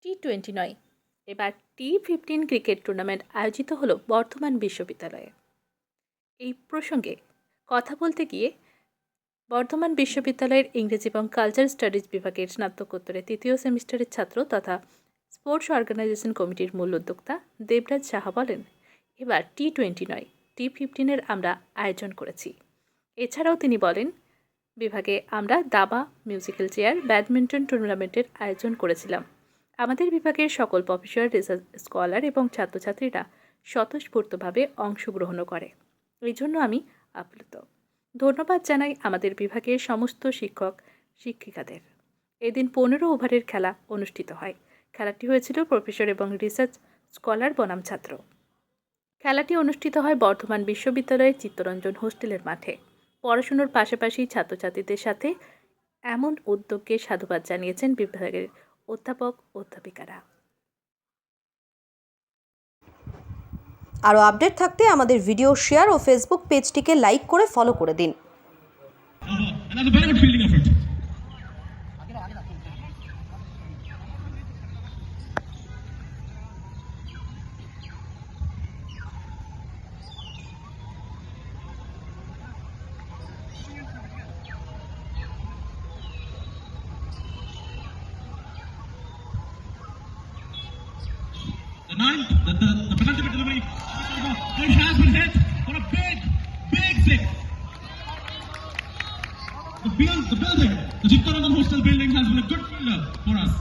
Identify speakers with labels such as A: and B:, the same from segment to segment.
A: টি-20 নয়, এবার টি-15 cricket tournament আয়োজিত হলো বর্ধমান বিশ্ববিদ্যালয়ে। এই প্রসঙ্গে কথা বলতে গিয়ে বর্ধমান বিশ্ববিদ্যালয়ের ইংরেজি এবং কালচার স্টাডিজ বিভাগের স্নাতকোত্তরে তৃতীয় সেমিস্টারের ছাত্র তথা স্পোর্টস অর্গানাইজেশন কমিটির মূল উদ্যোক্তা দেবরাজ সাহা বলেন, এবার টি-20 নয়, টি-15 আমরা আয়োজন করেছি। এছাড়াও তিনি বলেন, বিভাগে আমরা দাবা, মিউজিক্যাল চেয়ার, ব্যাডমিন্টন টুর্নামেন্টের আয়োজন করেছিলাম। আমাদের বিভাগের সকল প্রফেসর, রিসার্চ স্কলার এবং ছাত্রছাত্রীরা স্বতঃস্ফূর্তভাবে অংশগ্রহণও করে। এই জন্য আমি আপ্লুত। ধন্যবাদ জানাই আমাদের বিভাগের সমস্ত শিক্ষক শিক্ষিকাদের। এদিন 15 ওভারের খেলা অনুষ্ঠিত হয়। খেলাটি হয়েছিল প্রফেসর এবং রিসার্চ স্কলার বনাম ছাত্র। খেলাটি অনুষ্ঠিত হয় বর্ধমান বিশ্ববিদ্যালয়ের চিত্তরঞ্জন হোস্টেলের মাঠে। পড়াশুনোর পাশাপাশি ছাত্রছাত্রীদের সাথে এমন উদ্যোগকে সাধুবাদ জানিয়েছেন বিভাগের অধ্যাপক অধ্যাপিকারা।
B: আরও আপডেট থাকতে আমাদের ভিডিও শেয়ার ও ফেসবুক পেজটিকে লাইক করে ফলো করে দিন।
C: The penalty delivery. It has been hit for a big six. The building, the Chittaranjan Hostel building has been a good fielder for us.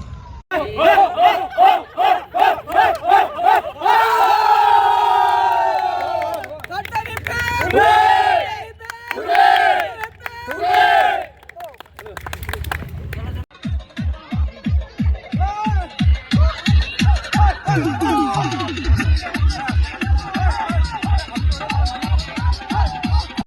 D: Hooray!